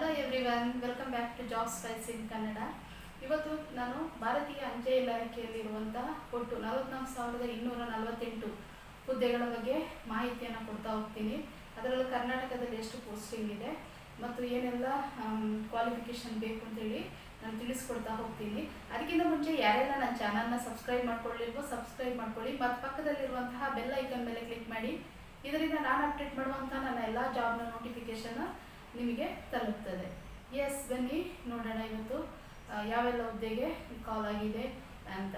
Hello everyone, welcome back to job spice in Kannada. ಇವತ್ತು ನಾನು ಭಾರತೀಯ ಅಂಚೆ ಇಲಾಖೆಯಲ್ಲಿರುವಂತಹ ಒಟ್ಟು 44,248 ಹುದ್ದೆಗಳ ಬಗ್ಗೆ ಮಾಹಿತಿಯನ್ನು ಕೊಡ್ತಾ ಹೋಗ್ತೀನಿ. ಅದರಲ್ಲೂ ಕರ್ನಾಟಕದಲ್ಲಿ ಎಷ್ಟು ಪೋಸ್ಟಿಂಗ್ ಇದೆ ಮತ್ತು ಏನೆಲ್ಲ ಕ್ವಾಲಿಫಿಕೇಷನ್ ಬೇಕು ಅಂತೇಳಿ ನಾನು ತಿಳಿಸ್ಕೊಡ್ತಾ ಹೋಗ್ತೀನಿ. ಅದಕ್ಕಿಂತ ಮುಂಚೆ ಯಾರೆಲ್ಲ ನನ್ನ ಚಾನಲ್ನ ಸಬ್ಸ್ಕ್ರೈಬ್ ಮಾಡ್ಕೊಳ್ಳಿಲ್ವೋ ಸಬ್ಸ್ಕ್ರೈಬ್ ಮಾಡ್ಕೊಳ್ಳಿ ಮತ್ತು ಪಕ್ಕದಲ್ಲಿರುವಂತಹ ಬೆಲ್ ಐಕನ್ ಮೇಲೆ ಕ್ಲಿಕ್ ಮಾಡಿ. ಇದರಿಂದ ನಾನು ಅಪ್ಡೇಟ್ ಮಾಡುವಂಥ ನನ್ನ ಎಲ್ಲ ಜಾಬ್ನ ನೋಟಿಫಿಕೇಷನ್ ನಿಮಗೆ ತಲುಪ್ತದೆ. ಬನ್ನಿ ನೋಡೋಣ ಇವತ್ತು ಯಾವೆಲ್ಲ ಹುದ್ದೆಗೆ ಕಾಲ್ ಆಗಿದೆ ಅಂತ.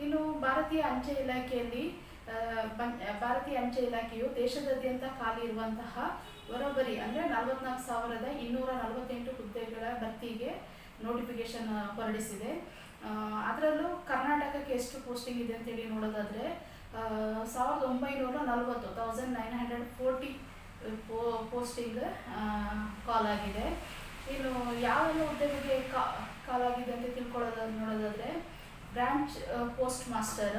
ಇನ್ನು ಭಾರತೀಯ ಅಂಚೆ ಇಲಾಖೆಯು ದೇಶದಾದ್ಯಂತ ಖಾಲಿ ಇರುವಂತಹ ಬರೋಬ್ಬರಿ ಅಂದರೆ 44,248 ಹುದ್ದೆಗಳ ಭರ್ತಿಗೆ ನೋಟಿಫಿಕೇಶನ್ ಹೊರಡಿಸಿದೆ. ಅದರಲ್ಲೂ ಕರ್ನಾಟಕಕ್ಕೆ ಎಷ್ಟು ಪೋಸ್ಟಿಂಗ್ ಇದೆ ಅಂತೇಳಿ ನೋಡೋದಾದರೆ 1940 ಪೋಸ್ಟಿಂಗ್ ಕಾಲ್ ಆಗಿದೆ. ಇನ್ನು ಯಾವೆಲ್ಲ ಹುದ್ದೆಗಳಿಗೆ ಕಾಲ್ ಆಗಿದೆ ಅಂತ ನೋಡೋದಾದರೆ branch post master,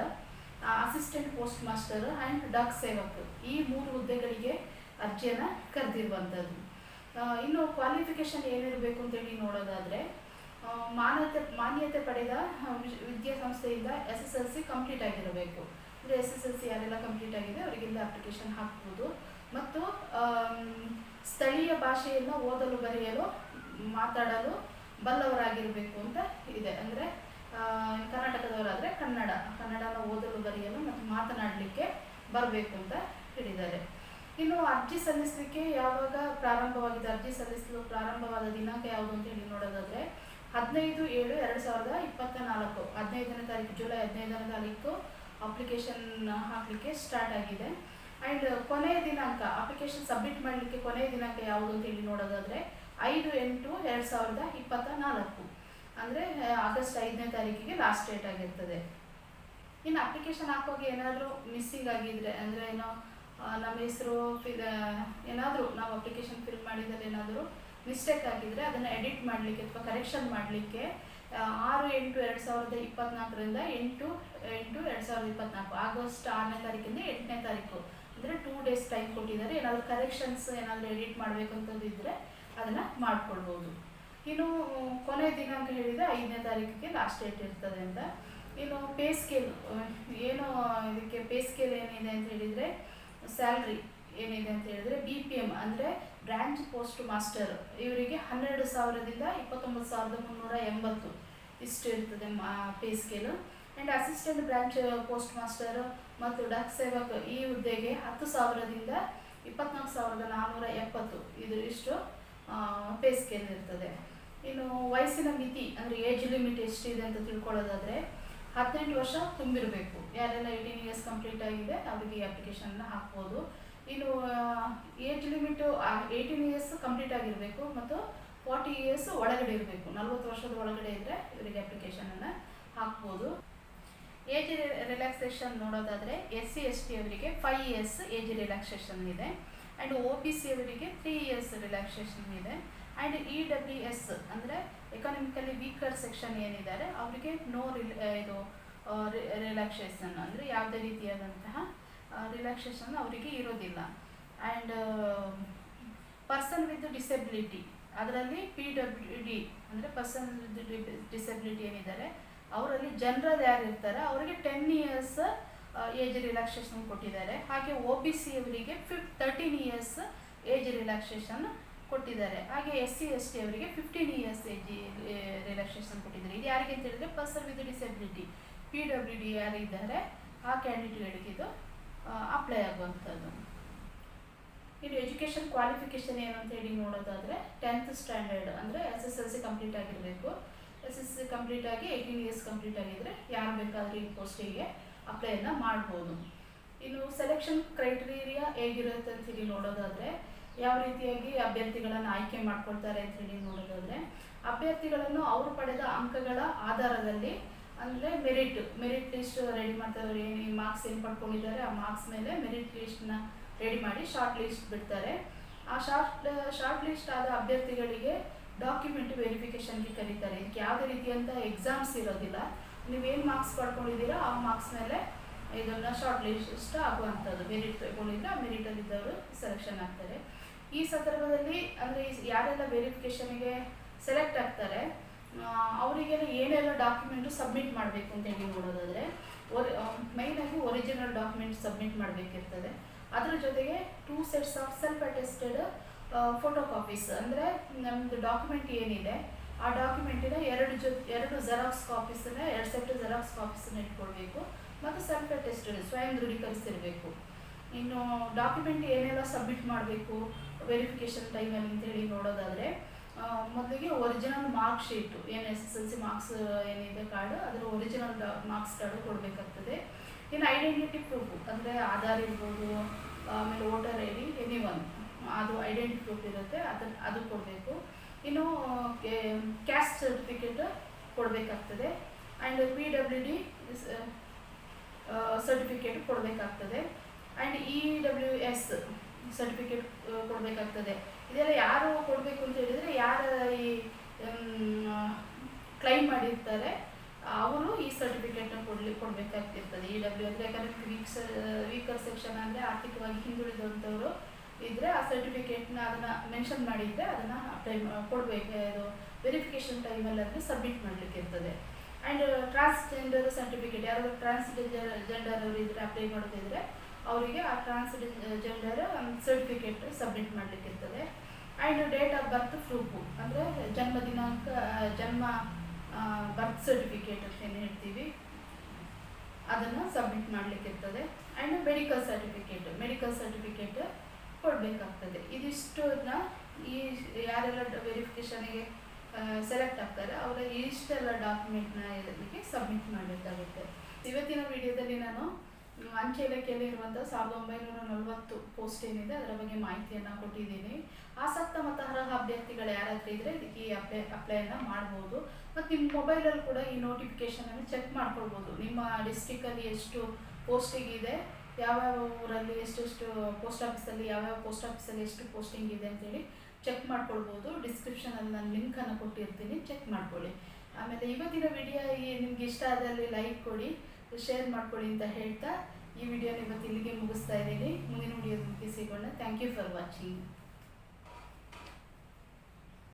assistant post master and Dak Sevak, ಈ 3 ಹುದ್ದೆಗಳಿಗೆ ಅರ್ಜಿಯನ್ನು ಕರೆದಿರುವಂಥದ್ದು. ಇನ್ನು ಕ್ವಾಲಿಫಿಕೇಷನ್ ಏನಿರಬೇಕು ಅಂತೇಳಿ ನೋಡೋದಾದರೆ ಮಾನ್ಯತೆ ಪಡೆದ ವಿದ್ಯಾಸಂಸ್ಥೆಯಿಂದ SSLC ಕಂಪ್ಲೀಟ್ ಆಗಿರಬೇಕು. ಅಂದರೆ SSLC ಯಾರೆಲ್ಲ ಕಂಪ್ಲೀಟ್ ಆಗಿದೆ ಅವರಿಗೆಲ್ಲ ಅಪ್ಲಿಕೇಶನ್ ಹಾಕ್ಬೋದು. ಮತ್ತು ಸ್ಥಳೀಯ ಭಾಷೆಯನ್ನು ಓದಲು ಬರೆಯಲು ಮಾತಾಡಲು ಬಲ್ಲವರಾಗಿರಬೇಕು ಅಂತ ಇದೆ. ಅಂದರೆ ಕರ್ನಾಟಕದವರಾದರೆ ಕನ್ನಡನ ಓದಲು ಬರೆಯಲು ಮತ್ತು ಮಾತನಾಡಲಿಕ್ಕೆ ಬರಬೇಕು ಅಂತ ಹೇಳಿದ್ದಾರೆ. ಇನ್ನು ಅರ್ಜಿ ಸಲ್ಲಿಸಲಿಕ್ಕೆ ಯಾವಾಗ ಪ್ರಾರಂಭವಾಗಿದೆ, ಅರ್ಜಿ ಸಲ್ಲಿಸಲು ಪ್ರಾರಂಭವಾದ ದಿನಾಂಕ ಯಾವುದು ಅಂತ ಹೇಳಿ ನೋಡೋದಾದರೆ 15/7/2024 15ನೇ ತಾರೀಕು, ಜುಲೈ 15ನೇ ತಾರೀಕು ಅಪ್ಲಿಕೇಶನ್ ಹಾಕಲಿಕ್ಕೆ ಸ್ಟಾರ್ಟ್ ಆಗಿದೆ. ಆ್ಯಂಡ್ ಕೊನೆಯ ದಿನಾಂಕ ಅಪ್ಲಿಕೇಶನ್ ಸಬ್ಮಿಟ್ ಮಾಡಲಿಕ್ಕೆ ಕೊನೆಯ ದಿನಾಂಕ ಯಾವುದು ಅಂತ ಹೇಳಿ ನೋಡೋದಾದರೆ 5/8/2024 ಅಂದರೆ ಆಗಸ್ಟ್ 5ನೇ ತಾರೀಕಿಗೆ ಲಾಸ್ಟ್ ಡೇಟ್ ಆಗಿರ್ತದೆ. ಇನ್ನು ಅಪ್ಲಿಕೇಶನ್ ಹಾಕುವಾಗ ಏನಾದರೂ ಮಿಸ್ಸಿಂಗ್ ಆಗಿದ್ರೆ, ಅಂದರೆ ಏನೋ ನಮ್ಮ ಹೆಸರು ಏನಾದರೂ ನಾವು ಅಪ್ಲಿಕೇಶನ್ ಫಿಲ್ ಮಾಡಿದರೆ ಏನಾದರೂ ಮಿಸ್ಟೇಕ್ ಆಗಿದ್ದರೆ ಅದನ್ನು ಎಡಿಟ್ ಮಾಡಲಿಕ್ಕೆ ಅಥವಾ ಕರೆಕ್ಷನ್ ಮಾಡಲಿಕ್ಕೆ 6/8/2024 8/8/2024 ಆಗಸ್ಟ್ 6ನೇ ತಾರೀಕಿಂದ 8ನೇ ತಾರೀಕು ಅಂದರೆ 2 ಡೇಸ್ ಟೈಮ್ ಕೊಟ್ಟಿದ್ದಾರೆ. ಏನಾದರೂ ಕರೆಕ್ಷನ್ಸ್ ಏನಾದರೂ ಎಡಿಟ್ ಮಾಡಬೇಕಂತಂದಿದ್ದರೆ ಅದನ್ನು ಮಾಡಿಕೊಳ್ಬೋದು. ಇನ್ನು ಕೊನೆಯ ದಿನಾಂಕ ಹೇಳಿದರೆ 5ನೇ ತಾರೀಕಿಗೆ ಲಾಸ್ಟ್ ಡೇಟ್ ಇರ್ತದೆ ಅಂತ. ಇನ್ನು ಪೇ ಸ್ಕೇಲ್ ಏನು, ಇದಕ್ಕೆ ಪೇ ಸ್ಕೇಲ್ ಏನಿದೆ ಅಂತ ಹೇಳಿದರೆ ಸ್ಯಾಲ್ರಿ ಏನಿದೆ ಅಂತ ಹೇಳಿದರೆ BPM ಅಂದರೆ ಬ್ರಾಂಚ್ ಪೋಸ್ಟ್ ಮಾಸ್ಟರ್ ಇವರಿಗೆ 12,000ದಿಂದ 29,380 ಇಷ್ಟು ಇರ್ತದೆ pay scale. And assistant branch post master ಮತ್ತು ಡಾಕ್ ಸೇವಕ್ ಈ ಹುದ್ದೆಗೆ 10,000ದಿಂದ 24,470 ಇಷ್ಟು ಪೇ ಸ್ಕೇಲ್ ಇರ್ತದೆ. ಇನ್ನು ವಯಸ್ಸಿನ ಮಿತಿ ಅಂದರೆ ಏಜ್ ಲಿಮಿಟ್ ಎಷ್ಟಿದೆ ಅಂತ ತಿಳ್ಕೊಳ್ಳೋದಾದರೆ 18 ವರ್ಷ ತುಂಬಿರಬೇಕು. ಯಾರೆಲ್ಲ 18 ಇಯರ್ಸ್ ಕಂಪ್ಲೀಟ್ ಆಗಿದೆ ಅವರಿಗೆ ಈ ಅಪ್ಲಿಕೇಶನ್ನ ಹಾಕ್ಬೋದು. ಇನ್ನು ಏಜ್ ಲಿಮಿಟು 18 ಇಯರ್ಸ್ ಕಂಪ್ಲೀಟ್ ಆಗಿರಬೇಕು ಮತ್ತು 40 ಇಯರ್ಸ್ ಒಳಗಡೆ ಇರಬೇಕು. 40 ವರ್ಷದ ಒಳಗಡೆ ಇದ್ದರೆ ಇವರಿಗೆ ಅಪ್ಲಿಕೇಶನನ್ನು ಹಾಕ್ಬೋದು. ಏಜ್ ರಿಲ್ಯಾಕ್ಸೇಷನ್ ನೋಡೋದಾದರೆ SC ST ಅವರಿಗೆ 5 ಇಯರ್ಸ್ ಏಜ್ ರಿಲ್ಯಾಕ್ಸೇಷನ್ ಇದೆ. ಆ್ಯಂಡ್ OBC ಅವರಿಗೆ 3 ಇಯರ್ಸ್ ರಿಲ್ಯಾಕ್ಸೇಷನ್ ಇದೆ. ಆ್ಯಂಡ್ EWS ಅಂದರೆ ಎಕಾನಮಿಕಲಿ ವೀಕರ್ ಸೆಕ್ಷನ್ ಏನಿದ್ದಾರೆ ಅವರಿಗೆ ರಿಲ್ಯಾಕ್ಸೇಷನ್ ಅಂದರೆ ಯಾವುದೇ ರೀತಿಯಾದಂತಹ ರಿಲ್ಯಾಕ್ಸೇಷನ್ ಅವರಿಗೆ ಇರೋದಿಲ್ಲ. ಆ್ಯಂಡ್ ಪರ್ಸನ್ ವಿತ್ ಡಿಸೆಬಿಲಿಟಿ ಅದರಲ್ಲಿ PWD ಅಂದರೆ ಪರ್ಸನ್ ವಿತ್ ಡಿಸೆಬಿಲಿಟಿ ಏನಿದ್ದಾರೆ ಅವರಲ್ಲಿ ಜನರಲ್ ಯಾರು ಇರ್ತಾರೆ ಅವರಿಗೆ 10 ಇಯರ್ಸ್ ಏಜ್ ರಿಲ್ಯಾಕ್ಸೇಷನ್ ಕೊಟ್ಟಿದ್ದಾರೆ. ಹಾಗೆ OBC ಅವರಿಗೆ 13 ಇಯರ್ಸ್ ಏಜ್ ರಿಲ್ಯಾಕ್ಸೇಷನ್ ಕೊಟ್ಟಿದ್ದಾರೆ. ಹಾಗೆ SC ST ಅವರಿಗೆ 15 ಇಯರ್ಸ್ ಏಜ್ ರಿಲ್ಯಾಕ್ಸೇಷನ್ ಕೊಟ್ಟಿದ್ದಾರೆ. ಇದು ಯಾರಿಗೆ ಅಂತ ಹೇಳಿದರೆ ಪರ್ಸನ್ ವಿತ್ ಡಿಸೆಬಿಲಿಟಿ PWD ಯಾರಿದ್ದಾರೆ ಆ ಕ್ಯಾಂಡಿಡೇಟ್ಗಳಿಗೆ ಇದು ಅಪ್ಲೈ ಆಗುವಂಥದ್ದು. ಇದು ಎಜುಕೇಷನ್ ಕ್ವಾಲಿಫಿಕೇಷನ್ ಏನು ಅಂತ ಹೇಳಿ ನೋಡೋದಾದರೆ 10th ಸ್ಟ್ಯಾಂಡರ್ಡ್ ಅಂದರೆ SSLC ಕಂಪ್ಲೀಟ್ ಆಗಿರಬೇಕು. SSLC ಕಂಪ್ಲೀಟ್ ಆಗಿ 18 ಇಯರ್ಸ್ ಕಂಪ್ಲೀಟ್ ಆಗಿದ್ದರೆ ಯಾರು ಬೇಕಾದರೂ ಈ ಪೋಸ್ಟಿಗೆ ಅಪ್ಲೈಯನ್ನು ಮಾಡ್ಬೋದು. ಇನ್ನು ಸೆಲೆಕ್ಷನ್ ಕ್ರೈಟೀರಿಯಾ ಹೇಗಿರುತ್ತೆ ಅಂತ ಹೇಳಿ ನೋಡೋದಾದರೆ ಯಾವ ರೀತಿಯಾಗಿ ಅಭ್ಯರ್ಥಿಗಳನ್ನು ಆಯ್ಕೆ ಮಾಡ್ಕೊಳ್ತಾರೆ ಅಂತ ಹೇಳಿ ನೋಡೋದಾದರೆ ಅಭ್ಯರ್ಥಿಗಳನ್ನು ಅವರು ಪಡೆದ ಅಂಕಗಳ ಆಧಾರದಲ್ಲಿ ಅಂದರೆ ಮೆರಿಟ್ ಲಿಸ್ಟ್ ರೆಡಿ ಮಾಡ್ತಾರೆ. ಏನು ಮಾರ್ಕ್ಸ್ ಏನು ಪಡ್ಕೊಂಡಿದ್ದಾರೆ ಆ ಮಾರ್ಕ್ಸ್ ಮೇಲೆ ಮೆರಿಟ್ ಲಿಸ್ಟ್ನ ರೆಡಿ ಮಾಡಿ ಶಾರ್ಟ್ ಲಿಸ್ಟ್ ಬಿಡ್ತಾರೆ. ಆ ಶಾರ್ಟ್ ಲಿಸ್ಟ್ ಆದ ಅಭ್ಯರ್ಥಿಗಳಿಗೆ ಡಾಕ್ಯುಮೆಂಟ್ ವೆರಿಫಿಕೇಷನ್ಗೆ ಕರೀತಾರೆ. ಇದಕ್ಕೆ ಯಾವುದೇ ರೀತಿಯಂಥ ಎಕ್ಸಾಮ್ಸ್ ಇರೋದಿಲ್ಲ. ನೀವೇನು ಮಾರ್ಕ್ಸ್ ಪಡ್ಕೊಂಡಿದ್ದೀರೋ ಆ ಮಾರ್ಕ್ಸ್ ಮೇಲೆ ಇದನ್ನು ಶಾರ್ಟ್ ಲಿಸ್ಟ್ ಆಗುವಂಥದ್ದು. ಮೆರಿಟ್ ತಗೊಂಡಿದ್ರೆ ಆ ಮೆರಿಟಲ್ಲಿದ್ದವರು ಸೆಲೆಕ್ಷನ್ ಆಗ್ತಾರೆ. ಈ ಸಂದರ್ಭದಲ್ಲಿ ಅಂದರೆ ಯಾರೆಲ್ಲ ವೆರಿಫಿಕೇಷನ್ಗೆ ಸೆಲೆಕ್ಟ್ ಆಗ್ತಾರೆ ಅವರಿಗೆಲ್ಲ ಏನೆಲ್ಲ ಡಾಕ್ಯುಮೆಂಟು ಸಬ್ಮಿಟ್ ಮಾಡಬೇಕು ಅಂತ ಹೇಳಿ ನೋಡೋದಾದರೆ ಮೈನಾಗಿ ಒರಿಜಿನಲ್ ಡಾಕ್ಯುಮೆಂಟ್ ಸಬ್ಮಿಟ್ ಮಾಡಬೇಕಿರ್ತದೆ. ಅದರ ಜೊತೆಗೆ 2 sets of self attested photo copies, ಅಂದರೆ ನಮ್ಮದು ಡಾಕ್ಯುಮೆಂಟ್ ಏನಿದೆ ಆ ಡಾಕ್ಯುಮೆಂಟಿನ ಎರಡು ಜೆರಾಕ್ಸ್ ಕಾಪೀಸನ್ನ 2 ಸೆಟ್ ಜೆರಾಕ್ಸ್ ಕಾಪೀಸನ್ನ ಇಟ್ಕೊಳ್ಬೇಕು ಮತ್ತು ಸೆಲ್ಫ್ ಅಟೆಸ್ಟೆಡ್ ಸ್ವಯಂ ದೃಢೀಕರಿಸಿರಬೇಕು. ಇನ್ನು ಡಾಕ್ಯುಮೆಂಟ್ ಏನೆಲ್ಲ ಸಬ್ಮಿಟ್ ಮಾಡಬೇಕು ವೆರಿಫಿಕೇಷನ್ ಟೈಮಲ್ಲಿ ಅಂತೇಳಿ ನೋಡೋದಾದರೆ ಮೊದಲಿಗೆ ಒರಿಜಿನಲ್ ಮಾರ್ಕ್ ಶೀಟು ಏನು SSLC ಮಾರ್ಕ್ಸ್ ಏನಿದೆ ಕಾರ್ಡು ಅದರ ಒರಿಜಿನಲ್ ಮಾರ್ಕ್ಸ್ ಕಾರ್ಡು ಕೊಡಬೇಕಾಗ್ತದೆ. ಇನ್ನು ಐಡೆಂಟಿಟಿ ಪ್ರೂಫು ಅಂದರೆ ಆಧಾರ್ ಇರ್ಬೋದು, ಆಮೇಲೆ ವೋಟರ್ ID ಎನಿವನ್ ಅದು ಐಡೆಂಟಿಟಿ ಪ್ರೂಫ್ ಇರುತ್ತೆ ಅದು ಕೊಡಬೇಕು. ಇನ್ನು ಕ್ಯಾಸ್ಟ್ ಸರ್ಟಿಫಿಕೇಟ್ ಕೊಡಬೇಕಾಗ್ತದೆ. ಆ್ಯಂಡ್ PWD ಸರ್ಟಿಫಿಕೇಟ್ ಕೊಡಬೇಕಾಗ್ತದೆ. ಆ್ಯಂಡ್ EWS ಸರ್ಟಿಫಿಕೇಟ್ ಕೊಡಬೇಕಾಗ್ತದೆ. ಇದೆಲ್ಲ ಯಾರು ಕೊಡಬೇಕು ಅಂತ ಹೇಳಿದರೆ ಯಾರು ಈ ಕ್ಲೈಮ್ ಮಾಡಿರ್ತಾರೆ ಅವರು ಈ ಸರ್ಟಿಫಿಕೇಟ್ನ ಕೊಡಬೇಕಾಗ್ತಿರ್ತದೆ. EW ಅಂದರೆ ಯಾಕಂದರೆ ವೀಕರ್ ಸೆಕ್ಷನ್ ಅಂದರೆ ಆರ್ಥಿಕವಾಗಿ ಹಿಂದುಳಿದಂಥವರು ಇದ್ದರೆ ಆ ಸರ್ಟಿಫಿಕೇಟ್ನ ಅದನ್ನು ಮೆನ್ಷನ್ ಮಾಡಿದರೆ ಅದನ್ನು ಅಪ್ಲೈ ಕೊಡಬೇಕು. ಇದು ವೆರಿಫಿಕೇಷನ್ ಟೈಮಲ್ಲಿ ಅಂದರೆ ಸಬ್ಮಿಟ್ ಮಾಡಲಿಕ್ಕೆ ಇರ್ತದೆ. ಆ್ಯಂಡ್ ಟ್ರಾನ್ಸ್ಜೆಂಡರ್ ಸರ್ಟಿಫಿಕೇಟ್ ಯಾರಾದರೂ ಟ್ರಾನ್ಸ್ಜೆಂಡರ್ ಅವರು ಇದ್ದರೆ ಅಪ್ಲೈ ಮಾಡೋದಿದ್ರೆ ಅವರಿಗೆ ಆ ಟ್ರಾನ್ಸ್ಜೆಂಡರ್ ಸರ್ಟಿಫಿಕೇಟ್ ಸಬ್ಮಿಟ್ ಮಾಡಲಿಕ್ಕಿರ್ತದೆ. And date of birth proof ಅಂದರೆ ಜನ್ಮ ದಿನಾಂಕ ಬರ್ತ್ ಸರ್ಟಿಫಿಕೇಟ್ ಅಂತ ಏನು ಹೇಳ್ತೀವಿ ಅದನ್ನು ಸಬ್ಮಿಟ್ ಮಾಡಲಿಕ್ಕಿರ್ತದೆ. ಆ್ಯಂಡ್ ಮೆಡಿಕಲ್ ಸರ್ಟಿಫಿಕೇಟ್ ಕೊಡಬೇಕಾಗ್ತದೆ. ಇದಿಷ್ಟನ್ನ ಈ ಯಾರೆಲ್ಲ ವೆರಿಫಿಕೇಷನಿಗೆ ಸೆಲೆಕ್ಟ್ ಆಗ್ತಾರೆ ಅವರ ಇಷ್ಟೆಲ್ಲ ಡಾಕ್ಯುಮೆಂಟ್ನ ಇದಕ್ಕೆ ಸಬ್ಮಿಟ್ ಮಾಡಬೇಕಾಗುತ್ತೆ. ಇವತ್ತಿನ ವಿಡಿಯೋದಲ್ಲಿ ನಾನು ಅಂಚೆ ಇಲಾಖೆಯಲ್ಲಿ ಇರುವಂಥ 1940 ಪೋಸ್ಟ್ ಏನಿದೆ ಅದರ ಬಗ್ಗೆ ಮಾಹಿತಿಯನ್ನು ಕೊಟ್ಟಿದ್ದೀನಿ. ಆಸಕ್ತ ಮತ್ತು ಅರ್ಹ ಅಭ್ಯರ್ಥಿಗಳು ಯಾರಾದರೂ ಇದ್ದರೆ ಇದಕ್ಕೆ ಈ ಅಪ್ಲೈನ ಮಾಡ್ಬೋದು. ಮತ್ತು ನಿಮ್ಮ ಮೊಬೈಲಲ್ಲಿ ಕೂಡ ಈ ನೋಟಿಫಿಕೇಷನನ್ನು ಚೆಕ್ ಮಾಡ್ಕೊಳ್ಬೋದು. ನಿಮ್ಮ ಡಿಸ್ಟಿಕಲ್ಲಿ ಎಷ್ಟು ಪೋಸ್ಟಿಂಗ್ ಇದೆ, ಯಾವ್ಯಾವ ಊರಲ್ಲಿ ಎಷ್ಟೆಷ್ಟು ಪೋಸ್ಟ್ ಆಫೀಸಲ್ಲಿ ಎಷ್ಟು ಪೋಸ್ಟಿಂಗ್ ಇದೆ ಅಂತೇಳಿ ಚೆಕ್ ಮಾಡ್ಕೊಳ್ಬೋದು. ಡಿಸ್ಕ್ರಿಪ್ಷನಲ್ಲಿ ನಾನು ಲಿಂಕನ್ನು ಕೊಟ್ಟಿರ್ತೀನಿ, ಚೆಕ್ ಮಾಡ್ಕೊಳ್ಳಿ. ಆಮೇಲೆ ಇವತ್ತಿನ ವಿಡಿಯೋ ನಿಮ್ಗೆ ಇಷ್ಟ ಆದಲ್ಲಿ ಲೈಕ್ ಕೊಡಿ, ಶೇರ್ ಮಾಡ್ಕೊಳ್ಳಿ ಅಂತ ಹೇಳ್ತಾ ಈ ವಿಡಿಯೋನ ಇವತ್ತು ಇಲ್ಲಿಗೆ ಮುಗಿಸ್ತಾ ಇದ್ದೀನಿ. ಮುಂದಿನ ವಿಡಿಯೋದಲ್ಲಿ ಸಿಗೋಣ. Thank you for watching.